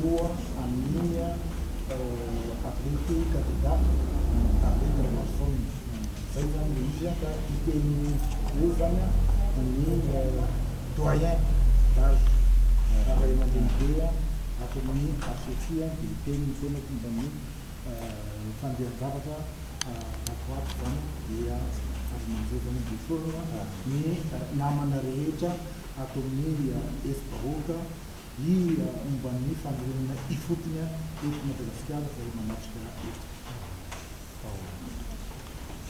voa amin'ny ability candidat avec relation zay zany izy ka iteny io zany ny doyen d'âge ray aman-drenibe atony asofia de iteny tena fomba ny fandehan-javatra atoato zany dia azoman'izay zany besorona ny namana rehetra ato amin'ny esbahoaka i momba ny famerenana ifotony eto Madagasikara zay manatrika eto.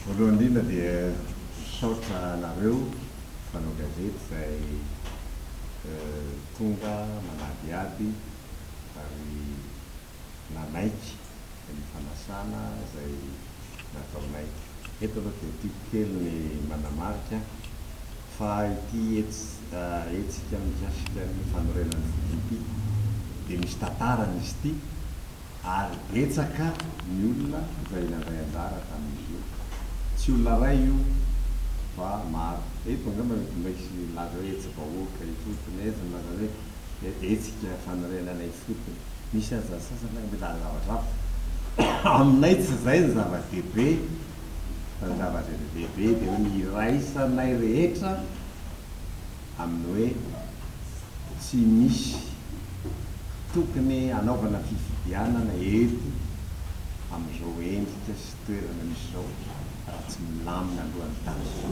Voalohany indrindra dia saotra nareo mpanao gazety zay tonga manadiady ary nanaiky ny fanasana zay nataonay eto aloha dia tiako kely ny manamarika fa ity etsika mikasika ny fanorenany foty dia misy tantarany izy ity ary etsaka ny olona zay nandray anjara tamin'izy io, tsy olona ray io fa maro eto angamba misy laza hoe etsi-bahoaka ifotony ezina hoe etsika fanorenana ifotony misy aza sasana milala zavatra aminay tsy zay ny zava-dehibe fa ny zava-dehibe dia hoe miraisanay rehetra amin'ny hoe tsy misy tokony anaovana fifidianana eto amin'izao endrika sy toerana misy zao raha tsy milamina alohan'ny tany sy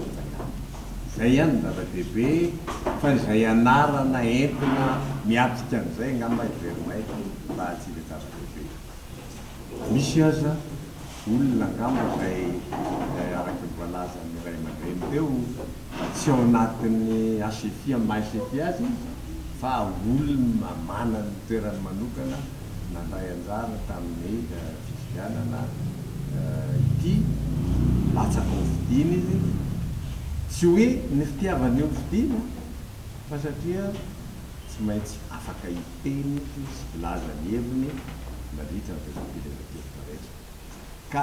zay ihany ny zava-dehibe fa izay anarana entina miatrika an'izay ngamba iverinay mba tsy le zava-dehibe. Misy aza olona ngamba zay araky voalaza ny ray aman-dreny teo tsy ao anatin'ny ACFI amin'ny ACFI azy fa olona manana ny toerany manokana nandray anjara tamin'ny fifidianana ity latsaka ho fidina izy tsy hoe ny fitiavany eo fidina fa satria tsy maintsy afaka iteny sy filaza ny heviny mandritra ny fifidiana rehetra ka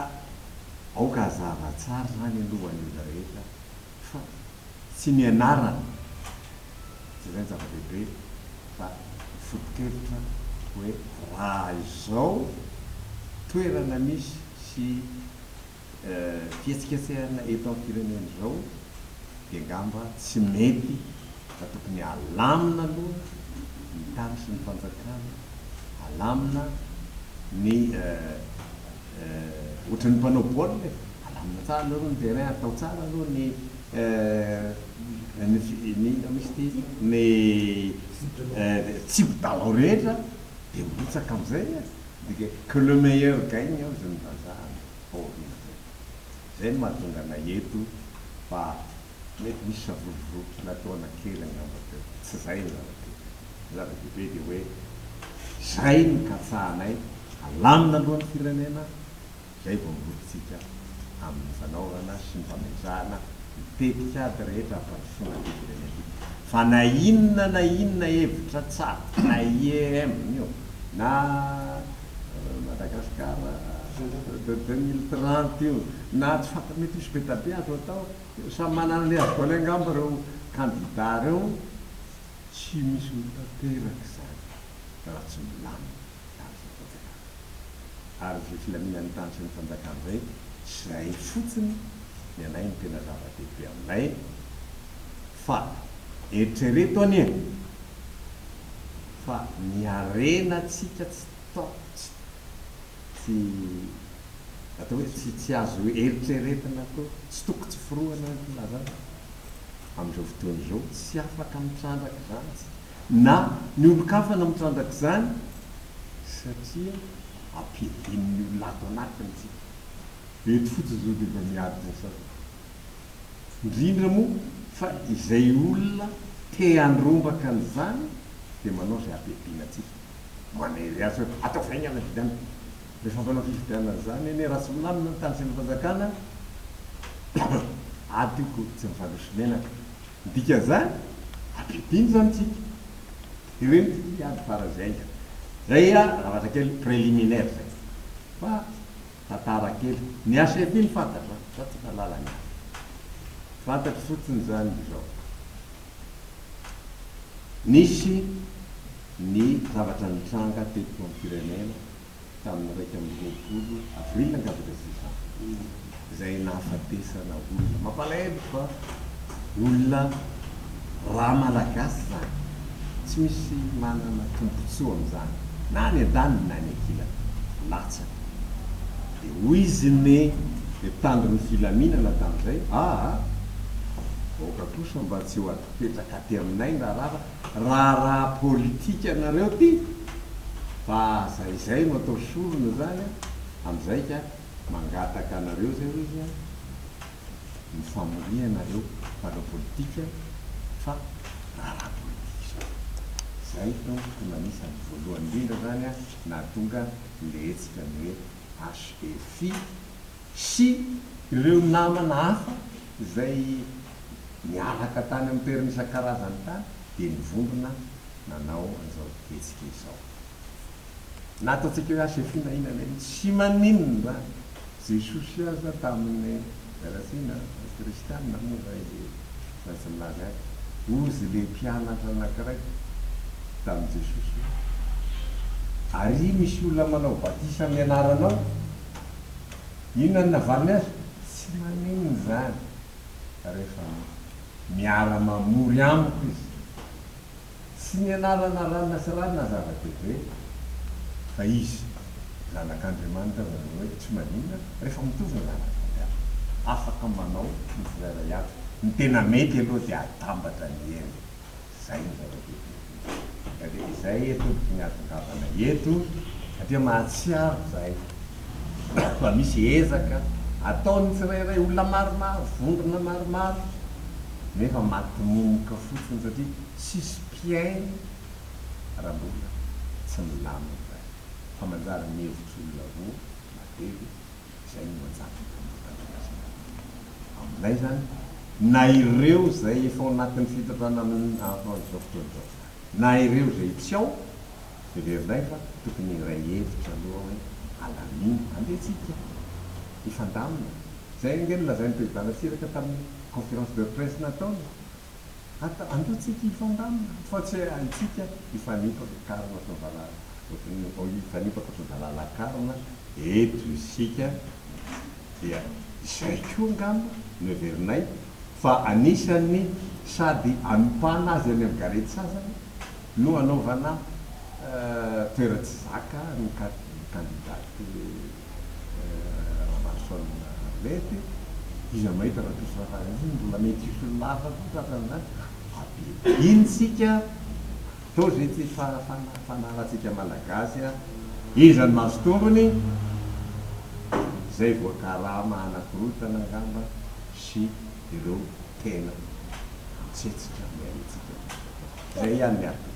aoka hazava tsara zany alohan'ny olona rehetra fa tsy mianarana tsy zay ny zava-dehibe fa foto-kevitra hoe raha izao toerana misy sy fihetsiketsehana eto amin'ny firenena izao dia ngamba tsy mety fa tokony alamina aloha ny tany sy ny fanjakana, alamina ny ohatran'ny mpanao baolina alamina tsara aloha ny terrain atao tsara aloha ny misy ny tsipy-dalao rehetra dia mitsaka amin'izay dika que le meilleur gagne ao zay ny vazahany zay no mahatonga anay eto fa mety misy savorovoky nataona kely angamba teo tsy zay ny zava-dehibe dia hoe zay ny katsahanay alamina alohan'ny firenena zay vao mivotsika amin'ny fanaovana sy ny famezahana mitetika aby rehetra ampandrosoana ny firenena fa na inona hevitra tsara na IEM io na Madagasikara 2030 io na tsy fanta mety misy betabeazo atao samy manana le azo le angamba reo candidat reo tsy misy mitateraka zany raha tsy milamina tany sy ny fanjakana ary zay filaminan'ny tany sy ny fanjakana zay zay fotsiny ny anay ny tena zava-dehibe aminay fa eritrereto any e fa miarena tsika tsy atao hoe tsy azo eritreretana ko tsy toko tsy firohana lazana amin'izao fotoana izao tsy afaka mitrandraka zany na ny olo-kafana mitrandraka zany satria ampiadinin'ny olona ato anatiny tsika eto fotsiny zao dia mba miadina sa indrindra moa fa izay olona te andrombaka an'izany dia manao zay ampiadiana tsika manery azy hoe atao vainy ana fidiana rehefa manao fifidianana zany eny raha tsy milamina ny tany sy ny fanjakana atyko tsy mifandroso menaka ndika zany ampiadiny zany tsika ireny ady farazay zay zavatra kely préliminaire zay fa tantara kely ny ACFI ny fantatra fa tsy fahalalana fantatry fotsiny zany izao nisy ny zavatra nitranga teto amin'ny firenena tamin'ny raika amin'ny roapolo avril angavakasisa izay nahafatesana olona mampalahelo fa olona raha malagasy zany tsy misy manana tombontsoa amin'izany na ny an-daniny na ny ankilany latsaka de hoy izy ny tandrony filaminana tamin'izay oka kosa mba tsy ho atopetraka ty aminay raha politika nareo ty fa zay no atao sorona zany am'izay ka mangataka anareo zay izy ny famoria nareo mpanao politika fa raha politika zay no manisany voalohany indrindra zany nahatonga le etsika ny hoe HFI sy ireo namana hafa zay miaraka tany amin'ny toerana isan-karazany tany de nivondrona nanao an'izao etsika izao na ataontsika hoe HFI na inana tsy maninona zay sosiaza tamin'ny rasina kristianina moa sy milaza ozy le mpianatra anankiray tamin'i Jesosy ary misy olona manao batisa amin'ny anaranao inona ny navaliny azy tsy maninona zany rehefa miara-mamory amiko izy sy ny anarana ranona sy ranona zava-dehibe fa izy zanak'Andriamanitra zany hoe tsy maninona rehefa mitovy ny zanak'Andriamanitra afaka manao ny firairay hafa ny tena mety aloha dia atambatra ny hery zay ny zava-dehibe de zay eto ny atongavana eto satria mahatsiaro zay fa misy ezaka ataony tsirairay olona maromaro vondrona maromaro nefa matimomoka fotsiny satria sisy mpiainy raha mbola tsy milamina zay fa manjary mihevitra olona roa matevy zay no aminay zany na ireo zay efa ao anatin'ny fitatrana amin'izao fotoana zao na ireo zay tsy ao de verinay fa tokony iray hevitra aloha hoe alamina andetsika ifandamina zay ngeny lazainy toedanasiraka tamin'ny conférence de presse nataony androtsika ifandamina fa tsy antsika ifanipaka karina ifanipaka sovalalakarina eto isika dia izay koa ngamba no verinay fa anisany sady anompana azy any amin'ny garety sasany no anaovana toera-tsy zaka ny candidaty Ramason Arlety izy mahita raha piso raha mbola mety iso lafa koatan'izany intsika to zay tsy fanaratsika malagasy izy ny mahazo tombony zay voakarama anakorotana ngamba sy ireo tena tsetsika miaitsika zay ihany miaraka